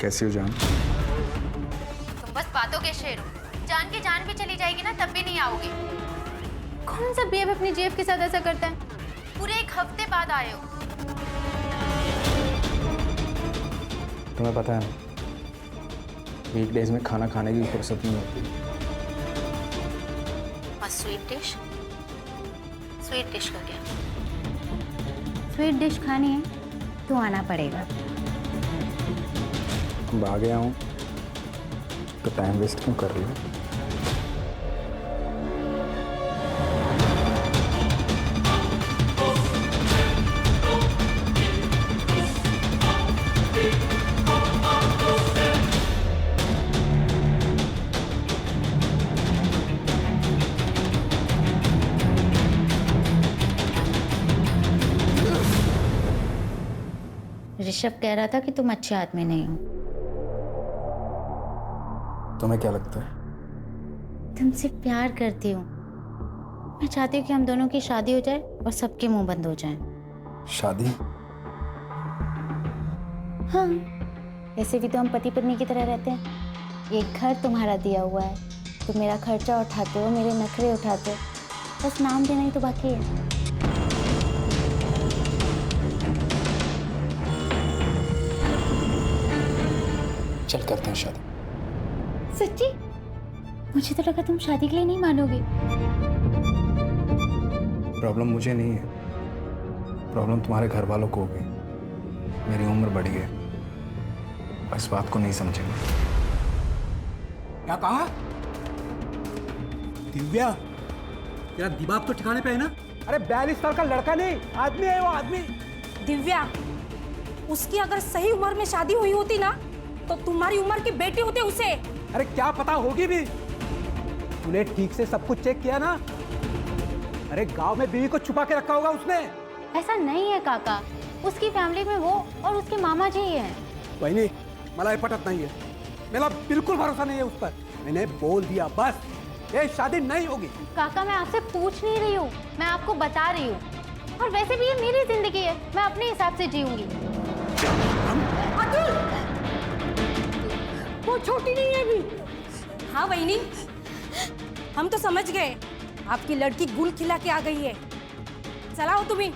कैसी हो जान? तुम बस बातों के शेर हो। जान की जान भी चली जाएगी ना तब भी नहीं आओगे। कौन सा बेब अपनी जेब के साथ ऐसा करता है? पूरे 1 हफ्ते बाद आए हो। तुम्हें पता है ना, वीकडेज में खाना खाने की फुर्सत नहीं होती। और स्वीट डिश? स्वीट डिश का क्या? स्वीट डिश खानी है तो आना पड़ेगा। अब आ गया हूँ तो टाइम वेस्ट क्यों कर रही हो? ऋषभ कह रहा था कि तुम अच्छे आदमी नहीं हो। तुम्हें क्या लगता है? तुमसे प्यार करती हूँ। मैं चाहती हूँ कि हम दोनों की शादी हो जाए और सबके मुंह बंद हो जाएं। शादी? हाँ, ऐसे भी तो हम पति पत्नी की तरह रहते हैं। एक घर तुम्हारा दिया हुआ है, तुम मेरा खर्चा उठाते हो, मेरे नखरे उठाते हो, बस नाम देना ही तो बाकी है। चल करते हैं शादी। सच्ची? मुझे तो लगा तुम शादी के लिए नहीं मानोगे। प्रॉब्लम मुझे नहीं है, प्रॉब्लम तुम्हारे घर वालों को होगी। मेरी उम्र बढ़ी है, इस बात को नहीं समझेंगे। क्या कहा? दिव्या, तेरा दिमाग तो ठिकाने पे है ना? अरे 42 साल का लड़का नहीं, आदमी है वो, आदमी। दिव्या, उसकी अगर सही उम्र में शादी हुई होती ना तो तुम्हारी उम्र की बेटी होती उसे। अरे क्या पता होगी भी। तूने ठीक से सब कुछ चेक किया ना? अरे गांव में बीवी को छुपा के रखा होगा उसने। ऐसा नहीं है काका, उसकी फैमिली में वो और उसके मामा जी ही हैं। वही मला ये पटत नहीं है, मेरा बिल्कुल भरोसा नहीं है उस पर। मैंने बोल दिया बस, ये शादी नहीं होगी। काका मैं आपसे पूछ नहीं रही हूँ, मैं आपको बता रही हूँ। और वैसे भी ये मेरी जिंदगी है, मैं अपने हिसाब से जीऊंगी। अतुल, वो छोटी नहीं है अभी। हाँ बहनी, हम तो समझ गए आपकी लड़की गुल खिला के आ गई है। चलाओ तुम्हें।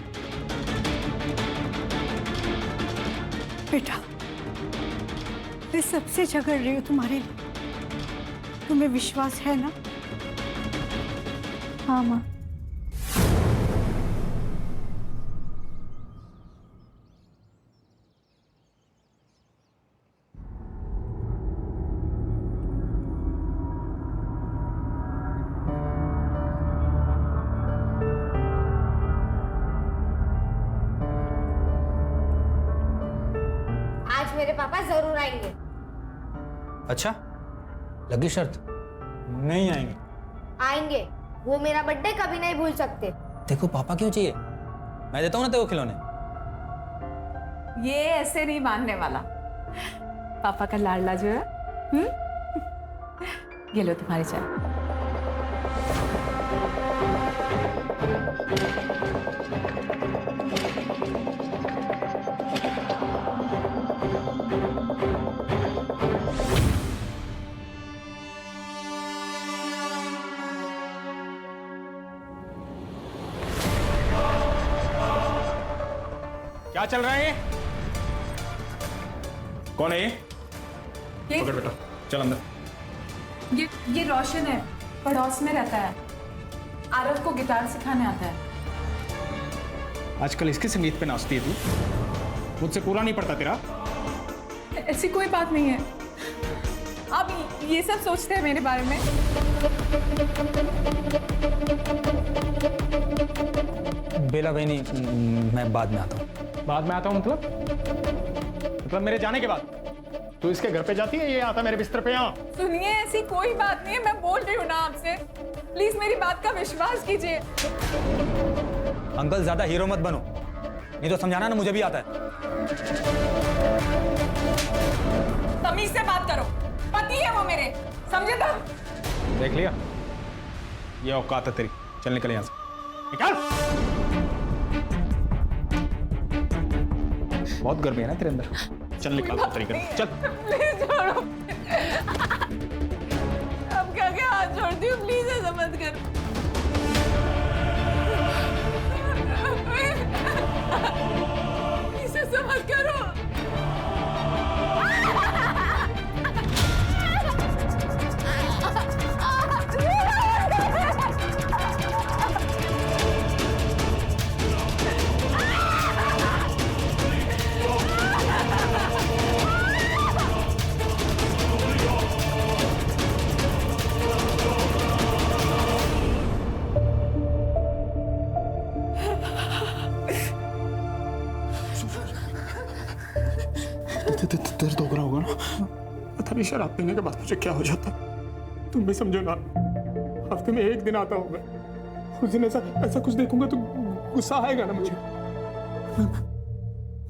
बेटा, मैं सबसे झगड़ रही हूँ तुम्हारे लिए, तुम्हें विश्वास है ना? हाँ माँ। आज मेरे पापा जरूर आएंगे। अच्छा, लगी शर्त? नहीं आएंगे। आएंगे, वो मेरा बर्थडे कभी नहीं भूल सकते। देखो पापा क्यों चाहिए, मैं देता हूँ ना तेरे को खिलौने। ये ऐसे नहीं मानने वाला। पापा का लाडला जो है, ये लो तुम्हारी चाय। क्या चल रहा है ये? कौन है ये? पकड़ बेटा, चल अंदर। ये रोशन है, पड़ोस में रहता है। आरव को गिटार सिखाने आता है। आजकल इसके संगीत पे नाचती है तू? मुझसे पूरा नहीं पड़ता तेरा? ऐसी कोई बात नहीं है, आप ये सब सोचते हैं मेरे बारे में। बेला बहनी, मैं बाद में आता हूँ। बाद में आता हूँ मतलब मेरे जाने के बाद? तू इसके घर पे जाती है, ये आता मेरे बिस्तर पे यहाँ? सुनिए, ऐसी कोई बात नहीं है, मैं बोल रही हूँ ना आपसे। प्लीज मेरी बात का विश्वास कीजिए। अंकल ज्यादा हीरो मत बनो, नहीं तो समझाना ना मुझे भी आता है। तमीज से बात करो, पति है वो मेरे, समझे तो? देख लिया, ये औकात है तेरी। चल निकल यहाँ से, निकल। बहुत गर्मी है ना तेरे अंदर। चल निकल तरीके से चल। प्लीज छोड़ो। अब क्या क्या हाथ छोड़ती हूँ, प्लीज ऐसा मत कर। इसे समझ करो। दर्द हो रहा होगा ना? पता नहीं शराब पीने के बाद मुझे क्या हो जाता, तुम भी समझो ना। हफ्ते में एक दिन आता होगा, उस दिन ऐसा कुछ देखूंगा तो गुस्सा आएगा ना मुझे।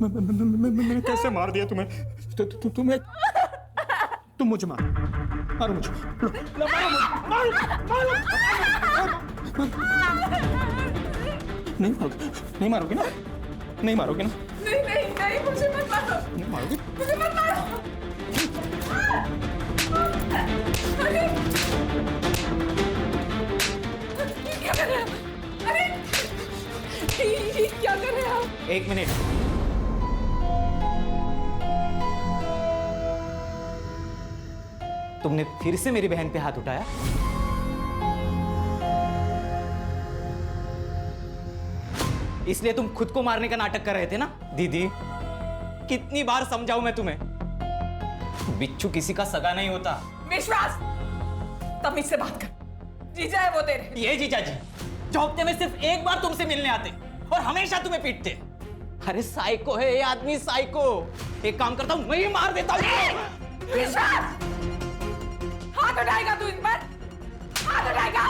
मैंने कैसे मार दिया तुम्हें? तुम मुझे मारो मुझे, नहीं मारोगे ना? नहीं मारोगे ना? नहीं मुझे मत मारो। नहीं मारोगे? मुझे मत मारो। अरे ये क्या कर रहे हैं? अरे ये क्या कर रहे हैं आप? एक मिनट। तुमने फिर से मेरी बहन पे हाथ उठाया? इसलिए तुम खुद को मारने का नाटक कर रहे थे ना? दीदी, कितनी बार समझाऊं मैं तुम्हें? बिच्छू किसी का सगा नहीं होता। विश्वास, तमीज से बात कर। जीजा है वो तेरे। ये जीजा जी जो हफ्ते में सिर्फ एक बार तुमसे मिलने आते और हमेशा तुम्हें पीटते। अरे साइको है ये आदमी, साइको। एक काम करता हूं, मैं ही मार देता हूं। विश्वास, हाथ उठाएगा तू इन पर? हाथ उठाएगा?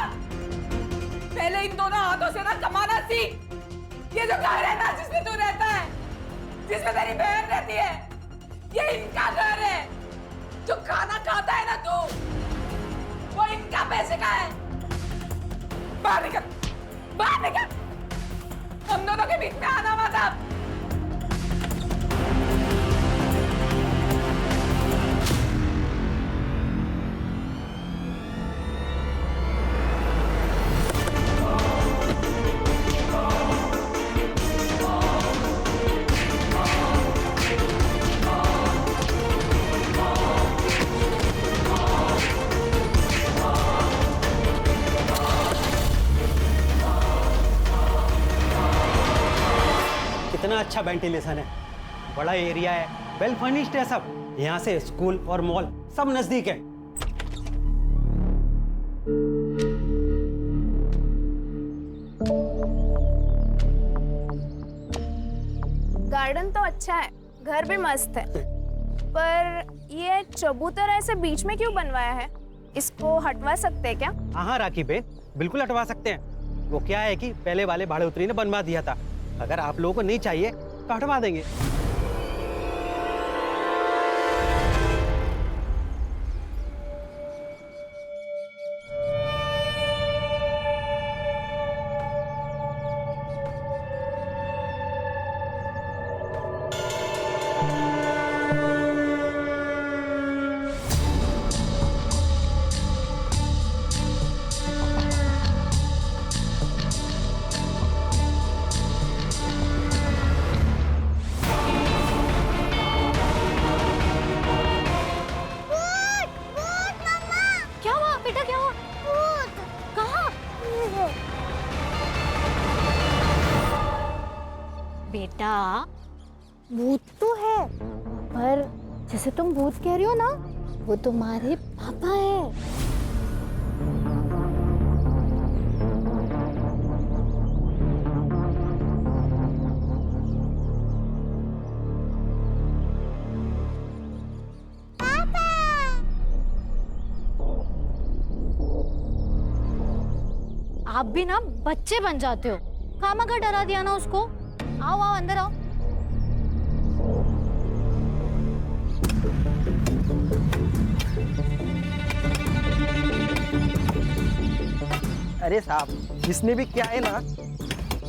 पहले इन दोनों हाथों से ना कमाना सीख। ये जो घर है ना जिसमें तू रहता है, जिसमें तेरी बहन रहती है, ये इनका घर है। जो खाना खाता है ना तू, वो इनका पैसे का है। बाहर निकल, बाहर निकल। हम दोनों के बीच में आना मत अब। कितना अच्छा वेंटिलेशन है, बड़ा एरिया है, वेल फर्निश्ड है सब। यहाँ से स्कूल और मॉल सब नजदीक है। गार्डन तो अच्छा है, घर भी मस्त है, पर ये चबूतरा ऐसे बीच में क्यों बनवाया है? इसको हटवा सकते हैं क्या? हाँ राखी बेन, बिल्कुल हटवा सकते हैं। वो क्या है कि पहले वाले भाड़े उतरी ने बनवा दिया था। अगर आप लोगों को नहीं चाहिए तो हटवा देंगे। बेटा, भूत तो है, पर जैसे तुम भूत कह रही हो ना, वो तुम्हारे पापा है। आप भी ना बच्चे बन जाते हो। खामखा डरा दिया ना उसको। आओ आओ अंदर आओ। अरे साहब, इसने भी क्या है ना,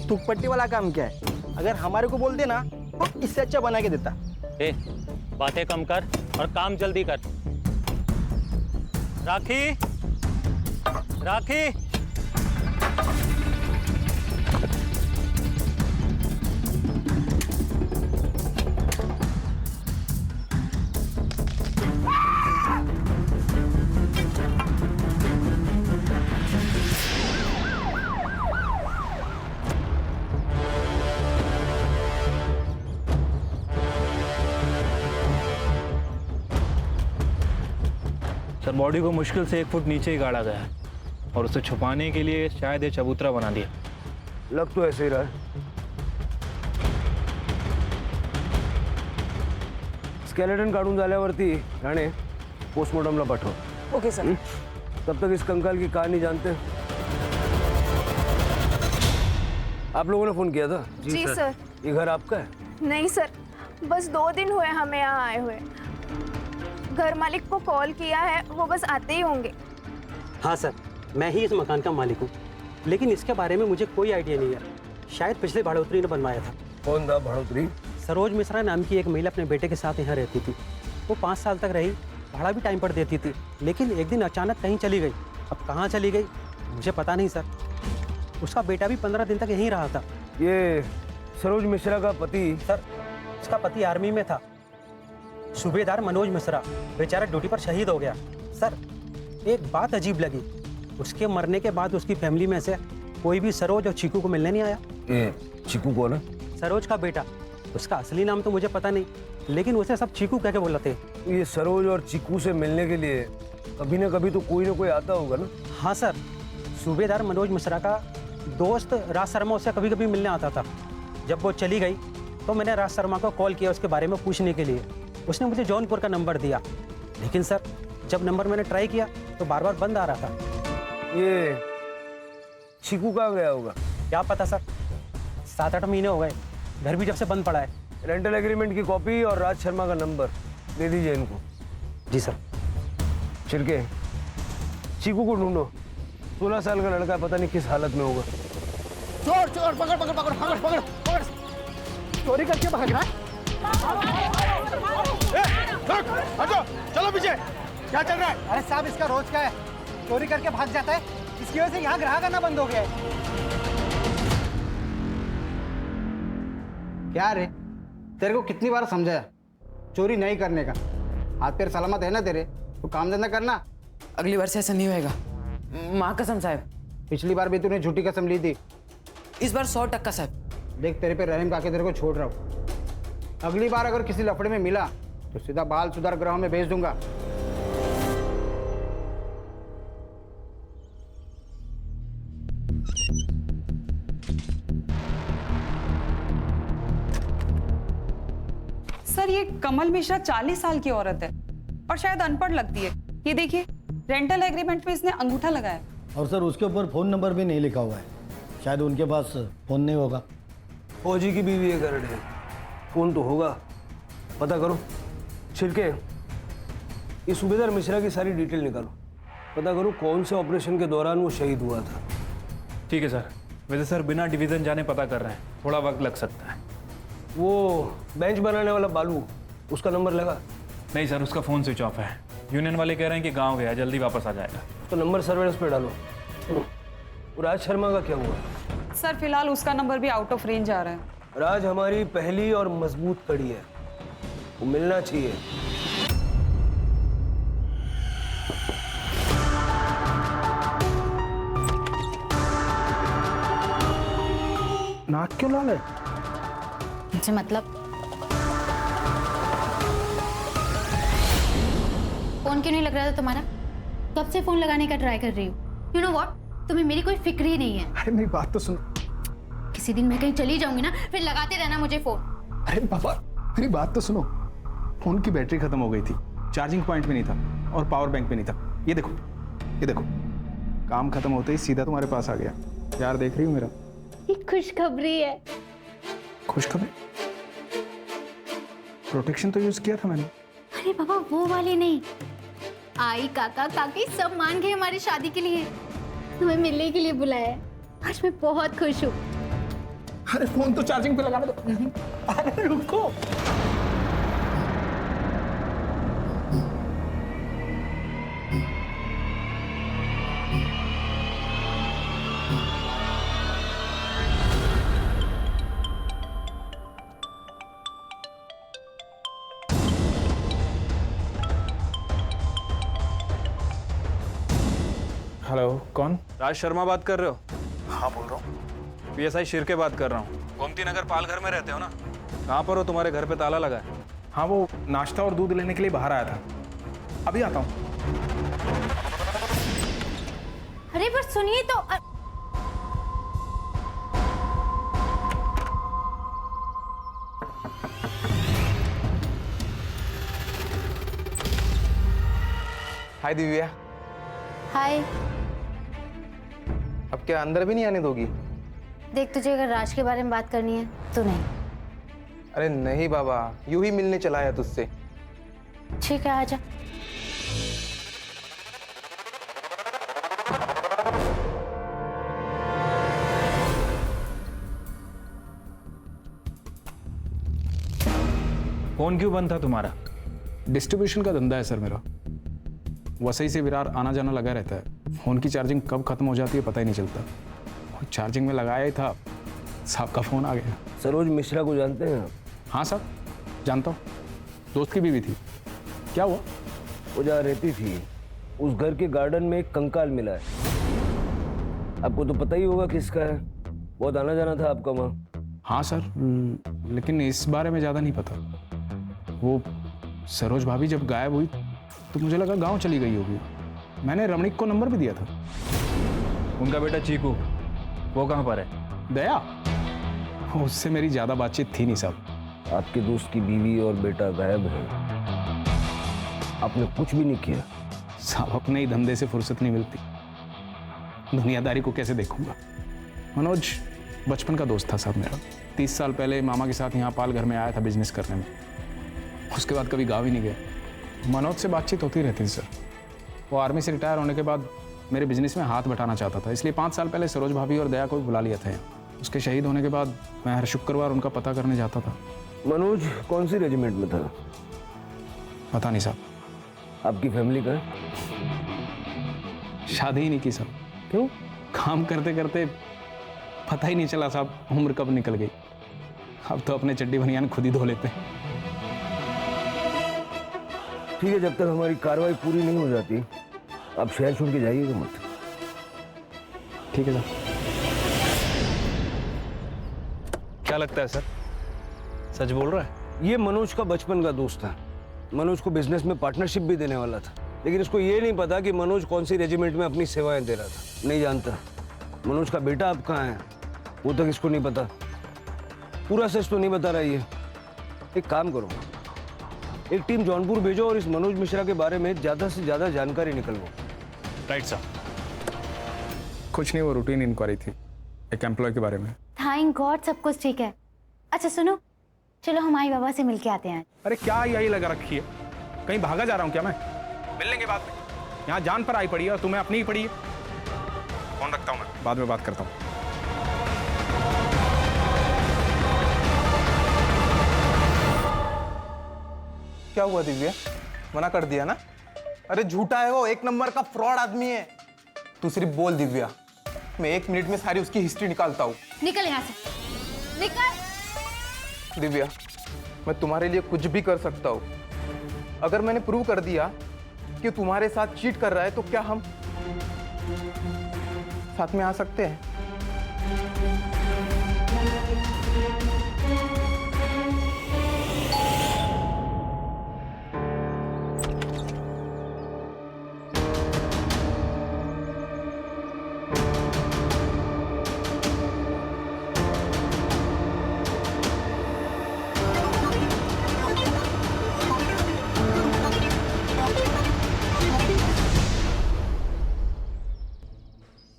थूक पट्टी वाला काम किया है। अगर हमारे को बोल देना तो इससे अच्छा बना के देता। बातें कम कर और काम जल्दी कर। राखी, राखी, सर बॉडी को मुश्किल से 1 फुट नीचे ही गाड़ा गया है और उसे छुपाने के लिए शायद ये चबूतरा बना दिया। लग तो ऐसे ही रहा है। स्केलेटन काढून झाल्यावरती राणे पोस्टमॉर्टमला पाठव। Okay sir. तब तक इस कंकाल की कहानी जानते हैं। आप लोगों ने फोन किया था? जी सर। ये घर आपका है? नहीं सर, बस 2 दिन हुए हमें यहाँ आए हुए। घर मालिक को कॉल किया है, वो बस आते ही होंगे। हाँ सर, मैं ही इस मकान का मालिक हूँ, लेकिन इसके बारे में मुझे कोई आइडिया नहीं है। शायद पिछले भाड़ोतरी ने बनवाया था। कौन था भाड़ोतरी? सरोज मिश्रा नाम की एक महिला अपने बेटे के साथ यहाँ रहती थी। वो 5 साल तक रही, भाड़ा भी टाइम पर देती थी, लेकिन एक दिन अचानक कहीं चली गई। अब कहाँ चली गई मुझे पता नहीं सर। उसका बेटा भी 15 दिन तक यहीं रहा था। ये सरोज मिश्रा का पति? सर, उसका पति आर्मी में था, सूबेदार मनोज मिश्रा। बेचारा ड्यूटी पर शहीद हो गया। सर, एक बात अजीब लगी, उसके मरने के बाद उसकी फैमिली में से कोई भी सरोज और चीकू को मिलने नहीं आया। ये चीकू कौन है? सरोज का बेटा। उसका असली नाम तो मुझे पता नहीं, लेकिन उसे सब चीकू कह के बुलाते हैं। ये सरोज और चीकू से मिलने के लिए कभी ना कभी तो कोई ना कोई आता होगा ना? हाँ सर, सूबेदार मनोज मिश्रा का दोस्त राज शर्मा उससे कभी कभी मिलने आता था। जब वो चली गई तो मैंने राज शर्मा को कॉल किया उसके बारे में पूछने के लिए। उसने मुझे जौनपुर का नंबर दिया, लेकिन सर जब नंबर मैंने ट्राई किया तो बार बार बंद आ रहा था। ये चीकू कहाँ गया होगा? क्या पता सर, 7-8 महीने हो गए, घर भी जब से बंद पड़ा है। रेंटल एग्रीमेंट की कॉपी और राज शर्मा का नंबर दे दीजिए इनको। जी सर। छिड़के, चीकू को ढूंढो। 16 साल का लड़का, पता नहीं किस हालत में होगा। चोर चोर, पकड़ पकड़ पकड़ पकड़ पकड़ पकड़। चोरी करके भाग रहा है। हटो, चलो पीछे। क्या चल रहा है? अरे साहब, इसका रोज का है, चोरी करके भाग जाता है। इसकी वजह से यहाँ ग्राहक आना बंद हो गया है। क्या रे, तेरे को कितनी बार समझाया चोरी नहीं करने का? हाथ पैर सलामत है ना तेरे, तो काम धंधा करना। अगली बार से ऐसा नहीं होएगा, माँ कसम साहब। पिछली बार भी तूने झूठी कसम ली थी, इस बार 100% साहब। देख तेरे पे रहम करके तेरे को छोड़ रहा हूँ। अगली बार अगर किसी लफड़े में मिला तो सीधा बाल सुधार गृह में भेज दूंगा। सर, ये कमल मिश्रा 40 साल की औरत है और शायद अनपढ़ लगती है। ये देखिए, रेंटल एग्रीमेंट में इसने अंगूठा लगाया। और सर उसके ऊपर फोन नंबर भी नहीं लिखा हुआ है, शायद उनके पास फोन नहीं होगा। फौजी की बीवी है गरड है, फोन तो होगा, पता करो। छिड़के, ये सूबेदार मिश्रा की सारी डिटेल निकालो, पता करो कौन से ऑपरेशन के दौरान वो शहीद हुआ था। ठीक है सर। वैसे सर बिना डिवीजन जाने पता कर रहे हैं, थोड़ा वक्त लग सकता है। वो बेंच बनाने वाला बालू, उसका नंबर लगा? नहीं सर, उसका फ़ोन स्विच ऑफ है। यूनियन वाले कह रहे हैं कि गांव गया, जल्दी वापस आ जाएगा। तो नंबर सर्वेलेंस पे डालो। राज शर्मा का क्या हुआ? सर फिलहाल उसका नंबर भी आउट ऑफ रेंज आ रहा है। राज हमारी पहली और मजबूत कड़ी है, वो मिलना चाहिए। नाक क्यों लाल है? मुझे मतलब फोन क्यों नहीं लग रहा था तुम्हारा? कब से फोन लगाने का ट्राई कर रही हूँ। यू नो व्हाट, तुम्हें मेरी कोई फिक्र ही नहीं है। अरे मेरी बात तो सुनो। किसी दिन मैं कहीं चली जाऊंगी ना, फिर लगाते रहना मुझे फोन। अरे पापा मेरी बात तो सुनो। फोन की बैटरी खत्म हो गई थी, चार्जिंग पॉइंट पे नहीं था और पावर बैंक पे नहीं था। ये देखो, ये देखो, काम खत्म होते ही सीधा तुम्हारे पास आ गया। यार देख रही हूँ मेरा? ये खुशखबरी है। खुशखबरी? प्रोटेक्शन तो यूज किया था मैंने। अरे बाबा वो वाली नहीं, आई काका काकी सब मान गए हमारी शादी के लिए, तुम्हें मिलने के लिए बुलाया है। आज मैं बहुत खुश हूँ। अरे फोन तो चार्जिंग पे लगाने दो। अरे रुको। कौन? राज शर्मा बात कर रहे हो? हाँ बोल रहा हूँ। पीएसआई शिर्के बात कर रहा हूँ। गोमती नगर पालघर में रहते हो ना? कहाँ पर हो? तुम्हारे घर पे ताला लगा है। हाँ वो नाश्ता और दूध लेने के लिए बाहर आया था, अभी आता हूँ। अरे पर सुनिए तो हाय दिव्या। हाय। अब क्या अंदर भी नहीं आने दोगी? देख तुझे अगर राज के बारे में बात करनी है तो नहीं। अरे नहीं बाबा, यूं ही मिलने चला आया तुझसे। ठीक है आजा। फोन क्यों बंद था तुम्हारा? डिस्ट्रीब्यूशन का धंधा है सर मेरा, वसई से विरार आना जाना लगा रहता है। फोन की चार्जिंग कब खत्म हो जाती है पता ही नहीं चलता। और चार्जिंग में लगाया ही था, साहब का फोन आ गया। सरोज मिश्रा को जानते हैं आप? हाँ साहब जानता हूँ, दोस्त की बीवी थी। क्या हुआ? वो जहाँ रहती थी उस घर के गार्डन में एक कंकाल मिला है। आपको तो पता ही होगा किसका है, बहुत आना जाना था आपका वहाँ। हाँ सर, लेकिन इस बारे में ज़्यादा नहीं पता। वो सरोज भाभी जब गायब हुई तो मुझे लगा गांव चली गई होगी। मैंने रमणीक को नंबर भी दिया था। उनका बेटा चीकू वो कहाँ पर है? दया, उससे मेरी ज़्यादा बातचीत थी नहीं साहब। आपके दोस्त की बीवी और बेटा गायब है, आपने कुछ भी नहीं किया? साहब अपने ही धंधे से फुर्सत नहीं मिलती, दुनियादारी को कैसे देखूंगा। मनोज बचपन का दोस्त था साहब मेरा। 30 साल पहले मामा के साथ यहाँ पालघर में आया था बिजनेस करने में। उसके बाद कभी गाँव ही नहीं गया। मनोज से बातचीत होती रहती थी सर। वो आर्मी से रिटायर होने के बाद मेरे बिजनेस में हाथ बटाना चाहता था, इसलिए 5 साल पहले सरोज भाभी और दया को भी बुला लिया था। उसके शहीद होने के बाद मैं हर शुक्रवार उनका पता करने जाता था। मनोज कौन सी रेजिमेंट में था? पता नहीं साहब। आपकी फैमिली का है? शादी ही नहीं की साहब। क्यों? काम करते करते पता ही नहीं चला साहब उम्र कब निकल गई। अब तो अपने चड्डी बनियान खुद ही धो लेते हैं। ठीक है, जब तक हमारी कार्रवाई पूरी नहीं हो जाती आप शहर छोड़ के जाइएगा मत। ठीक है सर। क्या लगता है सर, सच बोल रहा है? ये मनोज का बचपन का दोस्त था। मनोज को बिजनेस में पार्टनरशिप भी देने वाला था, लेकिन इसको ये नहीं पता कि मनोज कौन सी रेजिमेंट में अपनी सेवाएं दे रहा था। नहीं जानता। मनोज का बेटा अब कहाँ है वो तक इसको नहीं पता। पूरा सच तो नहीं बता रहा ये। एक काम करो, एक टीम जौनपुर भेजो और इस मनोज मिश्रा के बारे में ज्यादा से ज्यादा जानकारी निकलवाओ। Right sir. कुछ नहीं, वो रूटीन इंक्वायरी थी एक एम्प्लॉय के बारे में। थैंक गॉड सब कुछ ठीक है। अच्छा सुनो, चलो हम आई बाबा से मिलके आते हैं। अरे क्या यही लगा रखी है, कहीं भागा जा रहा हूँ क्या मैं? मिल लेंगे बाद में। यहाँ जान पर आई पड़ी है और तुम्हें अपनी ही पड़ी है। फोन रखता हूँ मैं, बाद में बात करता हूँ। क्या हुआ दिव्या, मना कर दिया ना? अरे झूठा है वो, 1 नंबर का फ्रॉड आदमी है। तू सिर्फ बोल दिव्या, मैं 1 मिनट में सारी उसकी हिस्ट्री निकालता हूँ। निकल यहाँ से, निकल। दिव्या, मैं तुम्हारे लिए कुछ भी कर सकता हूँ। अगर मैंने प्रूव कर दिया कि तुम्हारे साथ चीट कर रहा है तो क्या हम साथ में आ सकते हैं?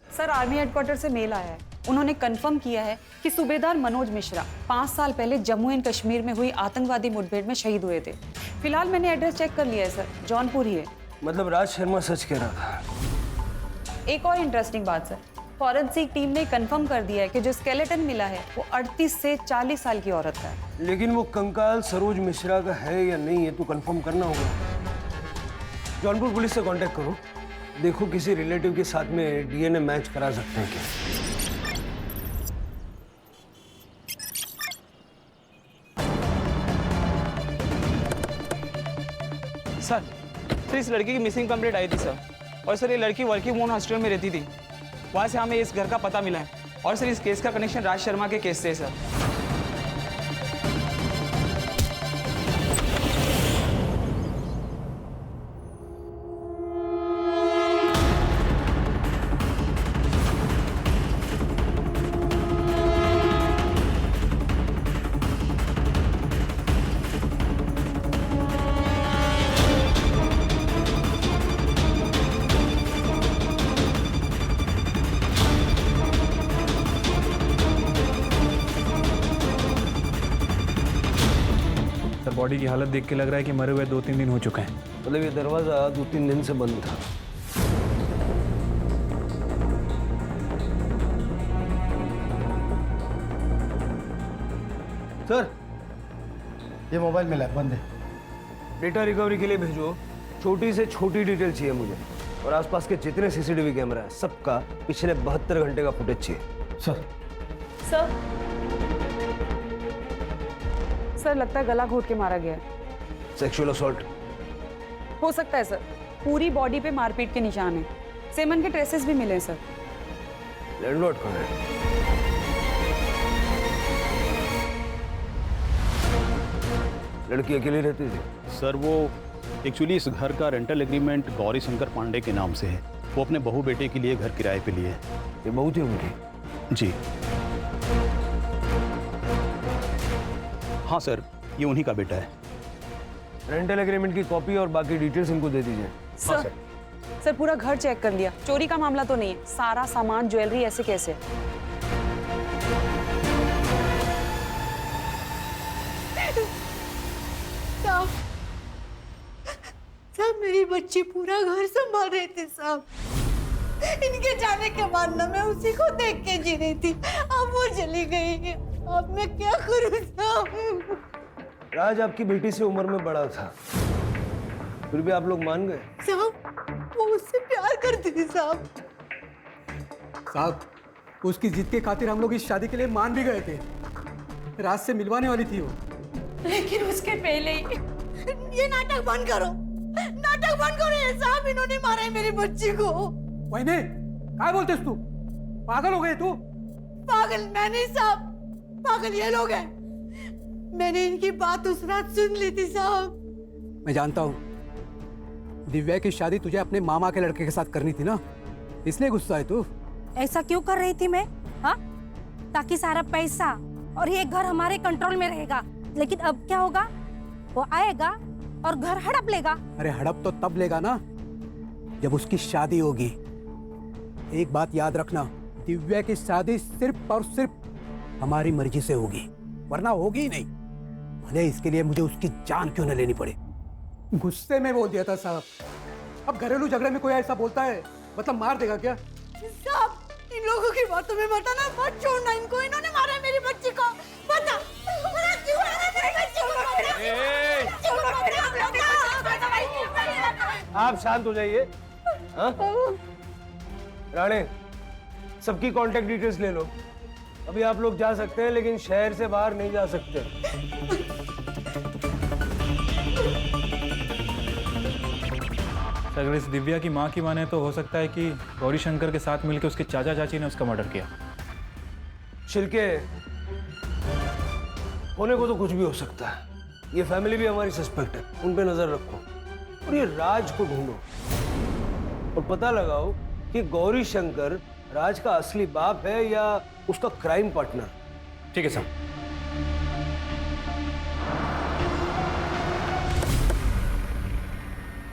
सर आर्मी हेडक्वार्टर से मेल आया है। उन्होंने कंफर्म किया है कि सूबेदार मनोज मिश्रा 5 साल पहले जम्मू एंड कश्मीर में हुई आतंकवादी मुठभेड़ में शहीद हुए थे। फिलहाल मैंने एड्रेस चेक कर लिया है सर, जौनपुर ही है। मतलब राज शर्मा सच कह रहा था। एक और इंटरेस्टिंग बात सर, फॉरेंसिक टीम ने कंफर्म कर दिया है कि जो स्केलेटन मिला है वो 38 से 40 साल की औरत का है। लेकिन वो कंकाल सरोज मिश्रा का है या नहीं है तो कंफर्म करना होगा। जौनपुर पुलिस से कांटेक्ट करो, देखो किसी रिलेटिव के साथ में डीएनए मैच करा सकते हैं क्या। सर इस लड़की की मिसिंग कंप्लेंट आई थी सर। और सर ये लड़की वर्किंग वुमेन हॉस्टल में रहती थी। वहाँ से हमें इस घर का पता मिला है। और सर इस केस का कनेक्शन राज शर्मा के केस से है सर। बॉडी की हालत देख के लग रहा है कि मरे हुए 2-3 दिन हो चुके हैं। मतलब ये दरवाजा 2-3 दिन से बंद था। सर ये मोबाइल मिला है, बंद है। डेटा रिकवरी के लिए भेजो। छोटी से छोटी डिटेल चाहिए मुझे, और आसपास के जितने सीसीटीवी कैमरा है सबका पिछले 72 घंटे का फुटेज चाहिए। सर सर लगता है गला घोट के मारा गया है। सेक्सुअल असॉल्ट हो सकता है सर। पूरी बॉडी पे मारपीट के निशान हैं। सेमन के ट्रेसेस भी मिले हैं सर। लैंडलॉर्ड कौन है? लड़की अकेली रहती थी? सर वो एक्चुअली इस घर का रेंटल एग्रीमेंट गौरी शंकर पांडे के नाम से है। वो अपने बहू बेटे के लिए घर किराए पे लिए। ये बहू थी उनकी? जी हाँ सर, ये उन्हीं का बेटा है। रेंटल एग्रीमेंट की कॉपी और बाकी डिटेल्स इनको दे दीजिए। सर पूरा घर चेक कर लिया, चोरी का मामला तो नहीं है। सारा सामान ज्वेलरी ऐसे कैसे? साहब मेरी बच्ची पूरा घर संभाल रहे थे साहब। इनके जाने के बाद ना मैं उसी को देख के जी रही थी। अब वो चली गई। अब मैं क्या करूं साहब? राज आपकी बेटी से उम्र में बड़ा था, फिर भी आप लोग मान गए? साहब वो उससे प्यार करती थी साहब। साहब उसकी जिद के खातिर हम लोग इस शादी के लिए मान भी गए थे। राज से मिलवाने वाली थी वो। लेकिन उसके पहले ही ये नाटक बंद करो, नाटक बंद करो। ये साहब इन्होंने मारा है मेरी बच्ची को। वहीने क्या बोलते तू? पागल हो गए तू? पागल मैं नहीं साहब, पागल ये लोग हैं। मैंने इनकी बात उस रात सुन ली थी साहब। मैं जानता हूँ दिव्या की शादी तुझे अपने मामा के लड़के के साथ करनी थी ना, इसलिए गुस्सा है तू। ऐसा क्यों कर रही थी मैं? हाँ, ताकि सारा पैसा और ये घर हमारे कंट्रोल में रहेगा। लेकिन अब क्या होगा? वो आएगा और घर हड़प लेगा। अरे हड़प तो तब लेगा ना जब उसकी शादी होगी। एक बात याद रखना, दिव्या की शादी सिर्फ और सिर्फ हमारी मर्जी से होगी, वरना होगी ही नहीं। भले इसके लिए मुझे उसकी जान क्यों न लेनी पड़े। गुस्से में बोल दिया था साहब। अब घरेलू झगड़े में कोई ऐसा बोलता है मतलब मार देगा क्या? साहब इन लोगों की बातों में मत आना, मत छोड़ना इनको। इन्होंने मारा है मेरी बच्ची को। बता क्यों मारा मेरी बच्ची को? आप शांत हो जाइए। राणे सबकी कांटेक्ट डिटेल्स ले लो। अभी आप लोग जा सकते हैं लेकिन शहर से बाहर नहीं जा सकते। अगर इस दिव्या की माँ की माने तो हो सकता है कि गौरी शंकर के साथ मिलकर उसके चाचा चाची ने उसका मर्डर किया। छिलके होने को तो कुछ भी हो सकता है। ये फैमिली भी हमारी सस्पेक्ट है, उन पे नजर रखो और ये राज को ढूंढो और पता लगाओ कि गौरी शंकर राज का असली बाप है या उसका क्राइम पार्टनर। ठीक है सर।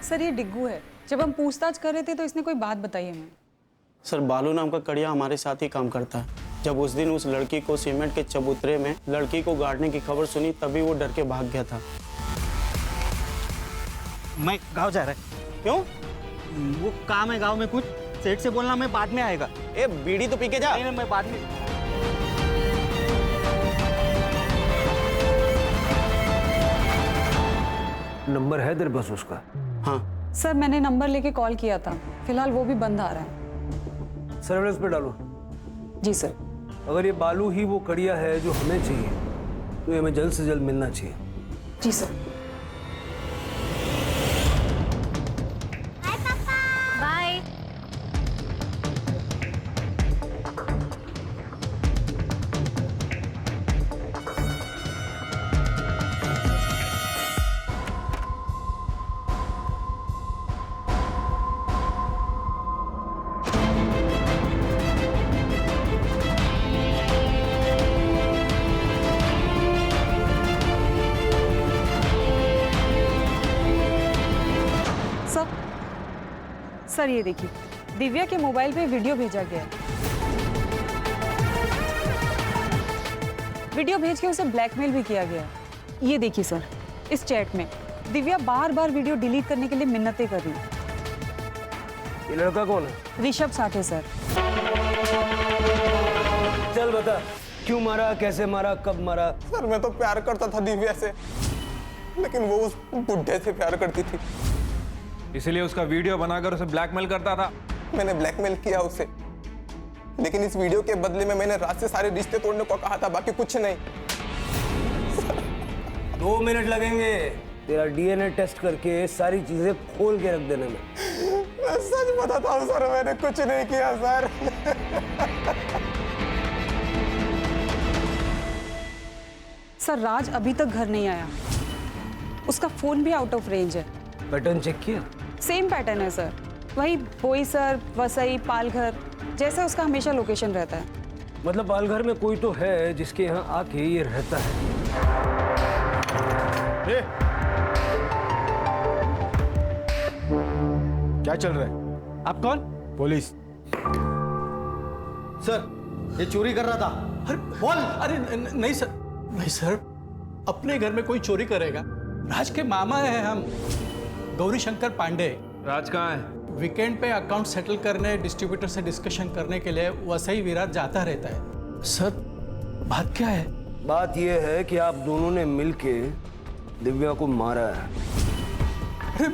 सर ये डिग्गू है। जब हम पूछताछ कर रहे थे तो इसने कोई बात बताई हमें। सर बालू नाम का कड़िया हमारे साथ ही काम करता है। जब उस दिन उस लड़की को सीमेंट के चबूतरे में लड़की को गाड़ने की खबर सुनी तभी वो डर के भाग गया था। मैं गांव जा रहा है। क्यों? वो काम है गांव में कुछ। सेठ से बोलना मैं बाद में आएगा। ए बीड़ी तो पी के जा। नहीं, मैं बाद में। नंबर है तेरे पास उसका? हाँ सर मैंने नंबर लेके कॉल किया था, फिलहाल वो भी बंद आ रहा है। सर्विलेंस पे डालो। जी सर। अगर ये बालू ही वो कड़िया है जो हमें चाहिए तो ये हमें जल्द से जल्द मिलना चाहिए। जी सर। बाय। सर ये देखिए, दिव्या के मोबाइल पे वीडियो भेजा गया है। वीडियो भेज के उसे ब्लैकमेल भी किया गया है। ये देखिए सर, इस चैट में दिव्या बार बार वीडियो डिलीट करने के लिए मिन्नतें कर रही है। ये लड़का कौन है? ऋषभ साठे सर। चल बता, क्यों मारा, कैसे मारा, कब मारा? सर मैं तो प्यार करता था दिव्या से, लेकिन वो उस बुढ़े से प्यार करती थी, इसलिए उसका वीडियो बनाकर उसे ब्लैकमेल करता था। मैंने ब्लैकमेल किया उसे, लेकिन इस वीडियो के बदले में मैंने रात से सारे रिश्ते तोड़ने को कहा था, बाकी कुछ नहीं। 2 मिनट लगेंगे तेरा डीएनए टेस्ट करके सारी चीजें खोल के रख देने में। मैं सच बताता हूँ सर, मैंने कुछ नहीं किया सर। सर राज अभी तक घर नहीं आया, उसका फोन भी आउट ऑफ रेंज है। पैटर्न चेक किया? सेम पैटर्न है सर, वही बोईसर, वसई, पालघर जैसा उसका हमेशा लोकेशन रहता है। मतलब पालघर में कोई तो है जिसके यहाँ आके ये रहता है। क्या चल रहा है? आप कौन? पुलिस। सर, ये चोरी कर रहा था। अरे बोल। अरे नहीं सर, नहीं सर, अपने घर में कोई चोरी करेगा? राज के मामा हैं हम, गौरी शंकर पांडे। राज कहाँ है? वीकेंड पे अकाउंट सेटल करने, डिस्ट्रीब्यूटर से डिस्कशन करने के लिए वसई विराट जाता रहता है। सर बात क्या है? बात ये है कि आप दोनों ने मिलके दिव्या को मारा है। अरे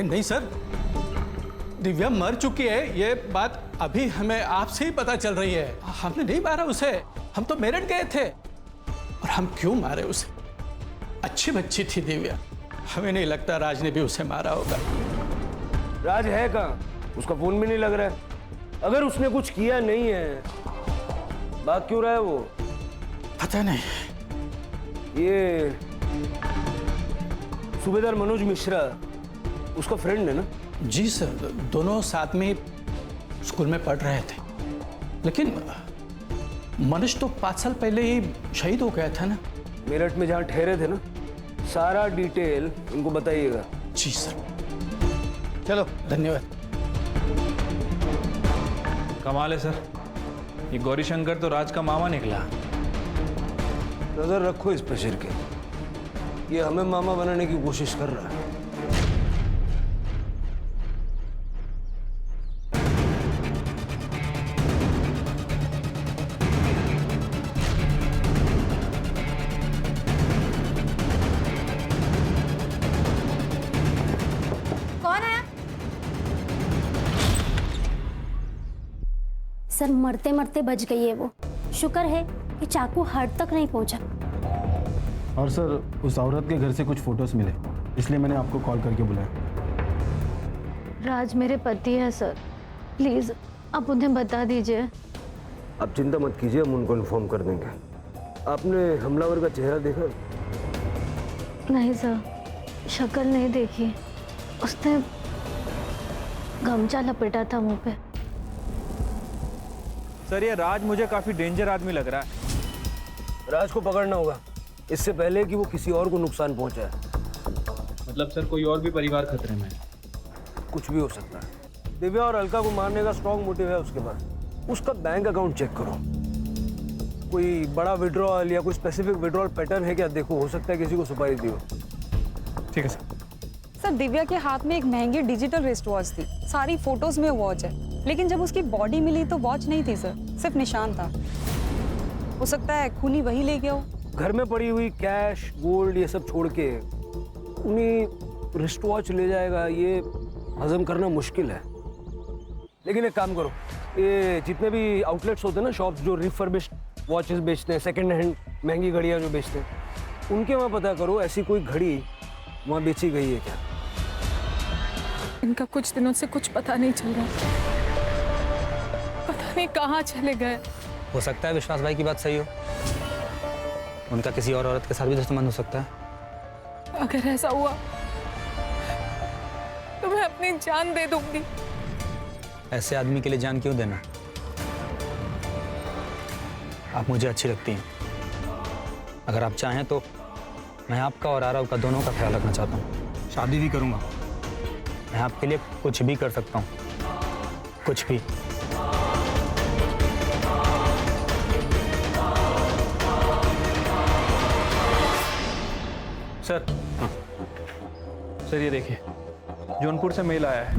नहीं सर, दिव्या मर चुकी है, ये बात अभी हमें आपसे ही पता चल रही है। हमने नहीं मारा उसे, हम तो मेरठ गए थे। और हम क्यों मारे उसे? अच्छी बच्ची थी दिव्या, हमें नहीं लगता राज ने भी उसे मारा होगा। राज है कहाँ? उसका फोन भी नहीं लग रहा है। अगर उसने कुछ किया नहीं है, भाग क्यों रहा है वो? पता नहीं। ये सूबेदार मनोज मिश्रा उसका फ्रेंड है ना? जी सर, दोनों साथ में स्कूल में पढ़ रहे थे, लेकिन मनोज तो 5 साल पहले ही शहीद हो गया था ना। मेरठ में जहाँ ठहरे थे ना, सारा डिटेल उनको बताइएगा। जी सर। चलो धन्यवाद। कमाल है सर, ये गौरी शंकर तो राज का मामा निकला। नजर रखो इस पर शिर के, ये हमें मामा बनाने की कोशिश कर रहा है। सर मरते मरते बच गई है वो। शुक्र है कि चाकू हार्ट तक नहीं पहुंचा। और सर, उस औरत के घर से कुछ फोटोज मिले, इसलिए मैंने आपको कॉल करके बुलाया। राज मेरे पति है सर, प्लीज आप उन्हें बता दीजिए। आप चिंता मत कीजिए, हम उनको इन्फॉर्म कर देंगे। आपने हमलावर का चेहरा देखा? नहीं सर, शक्ल नहीं देखी। उसने गमछा लपेटा था मुंह पे। सर ये राज मुझे काफी डेंजर आदमी लग रहा है। राज को पकड़ना होगा इससे पहले कि वो किसी और को नुकसान पहुंचाए। मतलब सर कोई और भी परिवार खतरे में है? कुछ भी हो सकता है। दिव्या और अलका को मारने का स्ट्रॉन्ग मोटिव है उसके पास। उसका बैंक अकाउंट चेक करो, कोई बड़ा विड्रॉल या कोई स्पेसिफिक विड्रॉल पैटर्न है क्या देखो, हो सकता है किसी को सुपारी दी हो। ठीक है सर। सर दिव्या के हाथ में एक महंगी डिजिटल रिस्ट वॉच थी, सारी फोटोज में वॉच है, लेकिन जब उसकी बॉडी मिली तो वॉच नहीं थी सर, सिर्फ निशान था। हो सकता है खूनी वही ले गया हो। घर में पड़ी हुई कैश, गोल्ड ये सब छोड़ के उन्हीं रिस्ट वॉच ले जाएगा, ये हजम करना मुश्किल है। लेकिन एक काम करो, ये जितने भी आउटलेट्स होते हैं ना, शॉप्स जो रिफर्बिश्ड वॉचेस बेचते हैं, सेकंड हैंड महंगी घड़ियां जो बेचते हैं, उनके वहाँ पता करो ऐसी कोई घड़ी वहाँ बेची गई है क्या। इनका कुछ दिनों से कुछ पता नहीं चल रहा, पता नहीं कहाँ चले गए। हो सकता है विश्वास भाई की बात सही हो, उनका किसी और औरत के साथ भी तो संबंध हो सकता है। अगर ऐसा हुआ तो मैं अपनी जान दे दूंगी। ऐसे आदमी के लिए जान क्यों देना? आप मुझे अच्छी लगती हैं, अगर आप चाहें तो मैं आपका और आरव का दोनों का ख्याल रखना चाहता हूँ। शादी भी करूँगा। मैं आपके लिए कुछ भी कर सकता हूँ, कुछ भी। सर सर ये देखिए, जौनपुर से मेल आया है।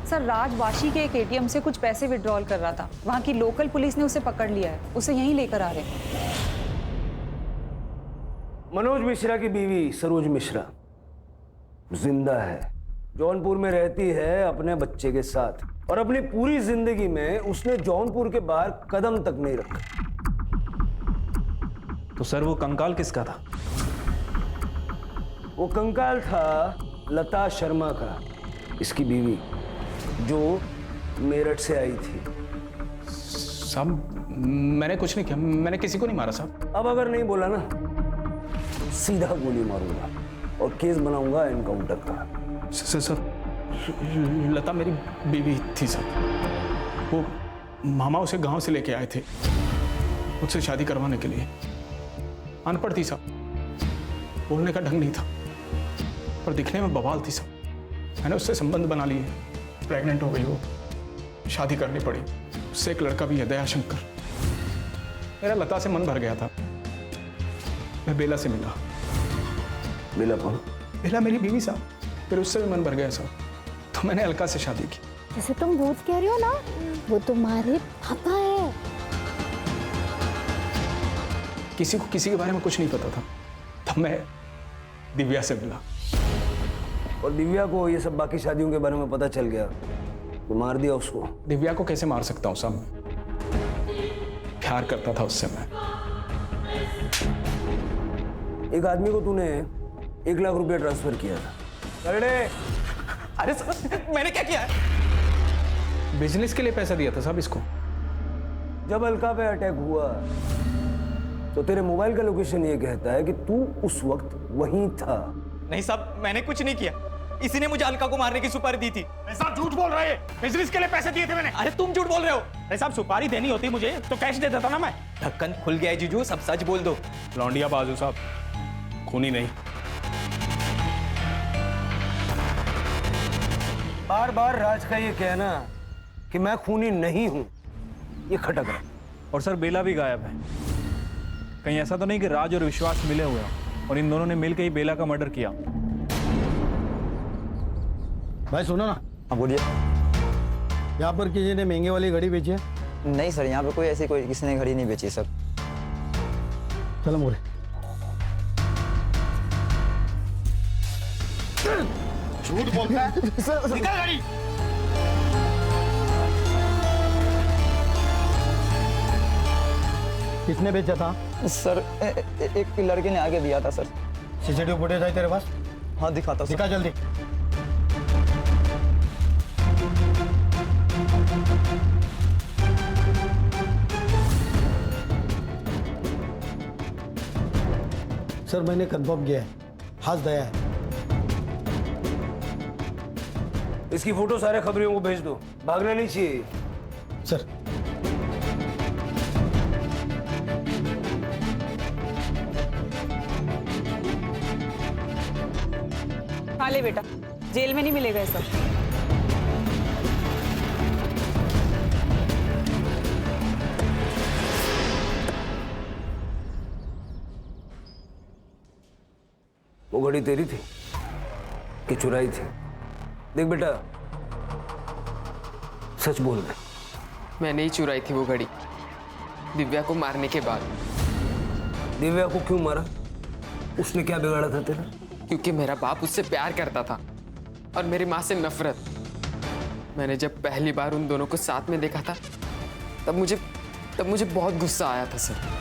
सर राजवाशी के एक एटीएम से कुछ पैसे विड्रॉल कर रहा था। वहां की लोकल पुलिस ने उसे पकड़ लिया है, उसे यहीं लेकर आ रहे हैं। मनोज मिश्रा की बीवी सरोज मिश्रा जिंदा है, जौनपुर में रहती है अपने बच्चे के साथ, और अपनी पूरी जिंदगी में उसने जौनपुर के बाहर कदम तक नहीं रखा। तो सर वो कंकाल किसका था? वो कंकाल था लता शर्मा का, इसकी बीवी, जो मेरठ से आई थी। साहब मैंने कुछ नहीं किया, मैंने किसी को नहीं मारा साहब। अब अगर नहीं बोला ना, सीधा गोली मारूंगा और केस बनाऊंगा एनकाउंटर का। सर लता मेरी बीवी थी साहब। वो मामा उसे गांव से लेके आए थे मुझसे शादी करवाने के लिए। अनपढ़ थी साहब, बोलने का ढंग नहीं था, पर दिखने में बवाल थी साहब। मैंने उससे संबंध बना लिए, प्रेग्नेंट हो गई, वो शादी करनी पड़ी। उससे एक लड़का भी है, दयाशंकर। मेरा लता से मन भर गया था। मैं बेला से मिला। बेला कौन? बेला मेरी बीवी साहब। फिर उससे भी मन भर गया साहब, तो मैंने अलका से शादी की। जैसे तुम भूत कह रहे हो ना, वो तुम्हारे पापा है। किसी को किसी के बारे में कुछ नहीं पता था, तब मैं दिव्या से मिला। और दिव्या को ये सब बाकी शादियों के बारे में पता चल गया तो मार दिया उसको। दिव्या को कैसे मार सकता हूँ साहब? प्यार करता था उससे मैं। एक आदमी को तूने 1 लाख रुपया ट्रांसफर किया था। अरे सर मैंने क्या किया है? बिजनेस के लिए पैसा दिया था साहब इसको। जब अलका पे अटैक हुआ तो तेरे मोबाइल का लोकेशन ये कहता है कि तू उस वक्त वहीं था। नहीं साहब, मैंने कुछ नहीं किया। इसी ने मुझे अलका को मारने की सुपारी दी थी। साहब झूठ बोल रहे हैं, बिजनेस के लिए पैसे दिए थे मैंने। अरे तुम झूठ बोल रहे हो। अरे साहब सुपारी देनी होती मुझे तो कैश दे देता ना मैं। ढक्कन खुल गया है जीजू, सब सच बोल दो। लौंडिया बाजू साहब, खूनी नहीं। बार बार राज का ये कहना कि मैं खूनी नहीं हूं, ये खटक रहा। और सर बेला भी गायब है। कहीं ऐसा तो नहीं कि राज और विश्वास मिले हुए हैं और इन दोनों ने मिलकर ही बेला का मर्डर किया? भाई सुनो ना। हाँ बोलिए। यहाँ पर किसी ने महंगे वाली घड़ी बेची है? नहीं सर, यहाँ पे कोई ऐसी कोई किसी ने घड़ी नहीं बेची सर। चलो मोरे। झूठ बोलता है। निकल गाड़ी। किसने बेचा था? सर एक लड़के ने आगे दिया था सर। सीसीटीवी फुटेज है तेरे पास? हाँ दिखाता हूँ। दिखा जल्दी। सर मैंने कंफर्म किया है, हाथ दया है। इसकी फोटो सारे खबरियों को भेज दो, भागना नहीं चाहिए। सर खा ले बेटा, जेल में नहीं मिलेगा ये सब। वो घड़ी तेरी थी कि चुराई थी? देख बेटा, सच बोल रहे। मैंने ही चुराई थी वो घड़ी, दिव्या को मारने के बाद। दिव्या को क्यों मारा? उसने क्या बिगाड़ा था तेरा? क्योंकि मेरा बाप उससे प्यार करता था और मेरी माँ से नफरत। मैंने जब पहली बार उन दोनों को साथ में देखा था तब मुझे बहुत गुस्सा आया था सर।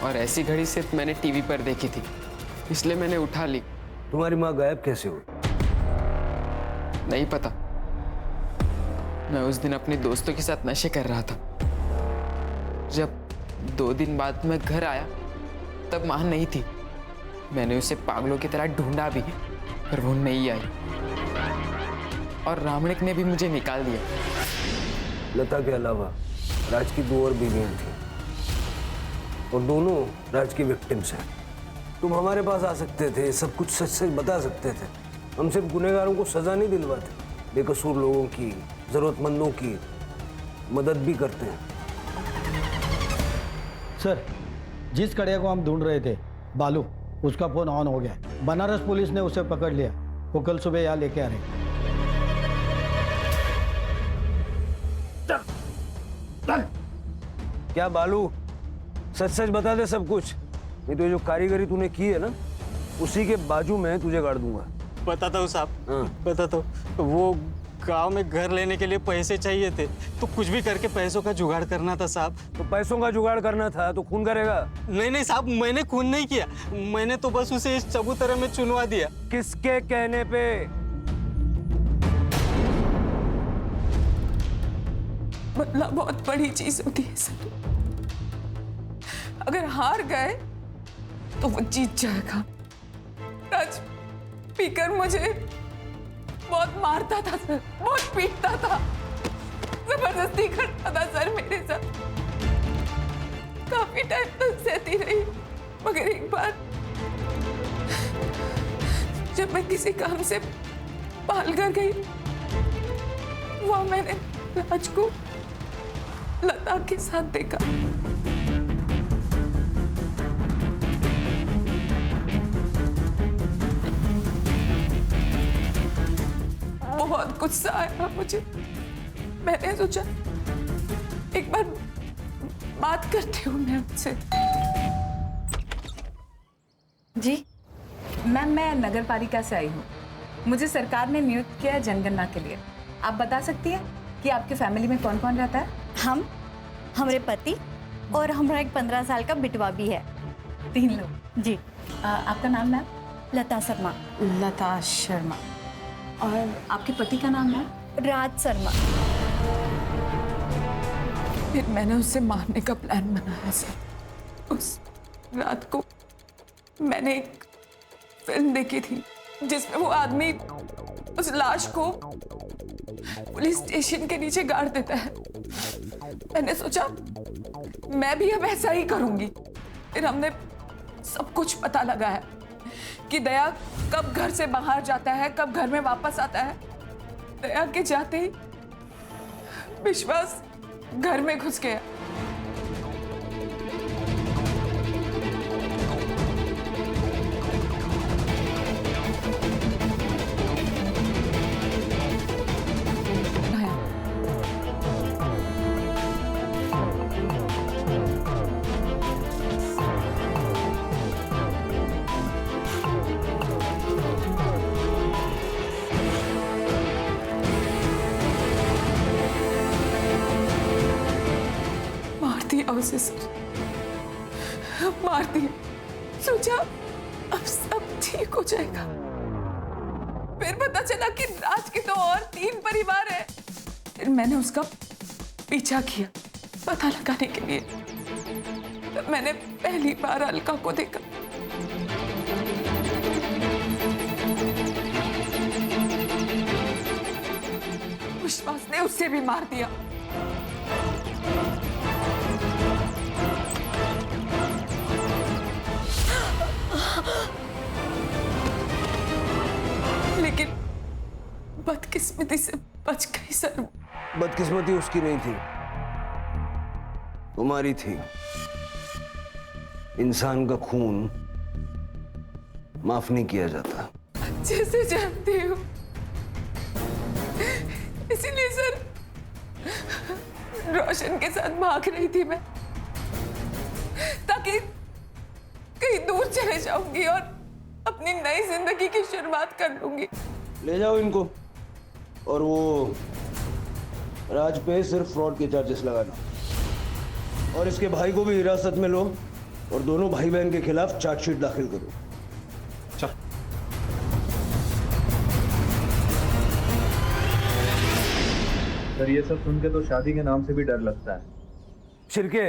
और ऐसी घड़ी सिर्फ मैंने टीवी पर देखी थी, इसलिए मैंने उठा ली। तुम्हारी माँ गायब कैसे हुई? नहीं पता। मैं उस दिन अपने दोस्तों के साथ नशे कर रहा था। जब 2 दिन बाद मैं घर आया तब मां नहीं थी। मैंने उसे पागलों की तरह ढूंढा भी, पर वो नहीं आई और रामणिक ने भी मुझे निकाल दिया। लता के अलावा राज की 2 और बीवियां थी और दोनों राज की विक्टिम्स हैं। तुम हमारे पास आ सकते थे, सब कुछ सच सच बता सकते थे। हम सिर्फ गुनहगारों को सजा नहीं दिलवाते, बेकसूर लोगों की, जरूरतमंदों की मदद भी करते हैं। सर, जिस कड़िया को हम ढूंढ रहे थे, बालू, उसका फोन ऑन हो गया। बनारस पुलिस ने उसे पकड़ लिया। वो कल सुबह यहाँ लेके आ रहे। क्या बालू, सच सच बता दे सब कुछ, नहीं तो जो कारीगरी तूने की है ना, उसी के बाजू में तुझे गाड़ दूंगा। बताता हूँ साहब, बताता हूँ। वो गांव में घर लेने के लिए पैसे चाहिए थे, तो कुछ भी करके पैसों का जुगाड़ करना था साहब। तो पैसों का जुगाड़ करना था तो खून करेगा? नहीं नहीं साहब, मैंने खून नहीं किया, मैंने तो बस उसे इस चबूतरे में चुनवा दिया। किसके कहने पे? बदला बहुत बड़ी चीज होती है सर। अगर हार गए तो वो जीत जाएगा। राज पीकर मुझे बहुत मारता था सर, बहुत पीटता था, जबरदस्ती करता था सर मेरे साथ। काफी टाइम तक सहती रही, मगर एक बार जब मैं किसी काम से पाल कर गई, वहां मैंने राज को लता के साथ देखा। बहुत गुस्सा आया मुझे। मैंने सोचा एक बार बात करती हूँ मैं उनसे। जी मैम, मैं नगर पालिका से आई हूँ। मुझे सरकार ने नियुक्त किया है जनगणना के लिए। आप बता सकती हैं कि आपकी फैमिली में कौन कौन रहता है? हम, हमारे पति और हमारा एक 15 साल का बिटवा भी है। 3 लोग। जी आपका नाम मैम? लता शर्मा। लता शर्मा। और आपके पति का नाम है? राज शर्मा। फिर मैंने उसे मारने का प्लान बनाया सर। उस रात को मैंने एक फिल्म देखी थी जिसमें वो आदमी उस लाश को पुलिस स्टेशन के नीचे गाड़ देता है। मैंने सोचा मैं भी अब ऐसा ही करूंगी। फिर हमने सब कुछ पता लगाया कि दया कब घर से बाहर जाता है, कब घर में वापस आता है। दया के जाते ही विश्वास घर में घुस गया। उसे मार दिया। सोचा अब सब ठीक हो जाएगा। फिर पता चला कि राज के तो और 3 परिवार है। फिर मैंने उसका पीछा किया पता लगाने के लिए। तब मैंने पहली बार अलका को देखा। विश्वास ने उसे भी मार दिया। लेकिन बदकिस्मती से बच गई सर। बदकिस्मती उसकी नहीं थी, तुम्हारी थी। इंसान का खून माफ नहीं किया जाता। जैसे जानती हूँ, इसीलिए सर रोशन के साथ भाग रही थी मैं, ताकि कहीं दूर चले जाऊंगी और अपनी नई जिंदगी की शुरुआत कर लूंगी। ले जाओ इनको और वो राज पे सिर्फ फ्रॉड के चार्जेस लगाना, और इसके भाई को भी हिरासत में लो और दोनों भाई बहन के खिलाफ चार्जशीट दाखिल करो। चल। सर ये सब सुन के तो शादी के नाम से भी डर लगता है। छिलके,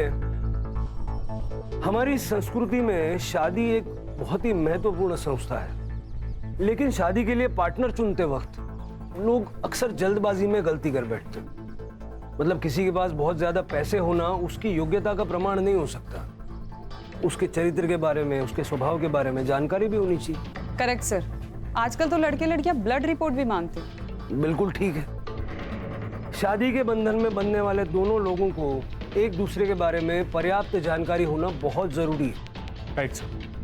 हमारी संस्कृति में शादी एक बहुत ही महत्वपूर्ण संस्था है, लेकिन शादी के लिए पार्टनर चुनते वक्त लोग अक्सर जल्दबाजी में गलती कर बैठते हैं। मतलब किसी के पास बहुत ज्यादा पैसे होना उसकी योग्यता का प्रमाण नहीं हो सकता। उसके चरित्र के बारे में, उसके स्वभाव के बारे में जानकारी भी होनी चाहिए। Correct sir. आजकल तो लड़के लड़कियां ब्लड रिपोर्ट भी मांगते हैं। बिल्कुल ठीक है। शादी के बंधन में बंधने वाले दोनों लोगों को एक दूसरे के बारे में पर्याप्त जानकारी होना बहुत जरूरी है। Right sir.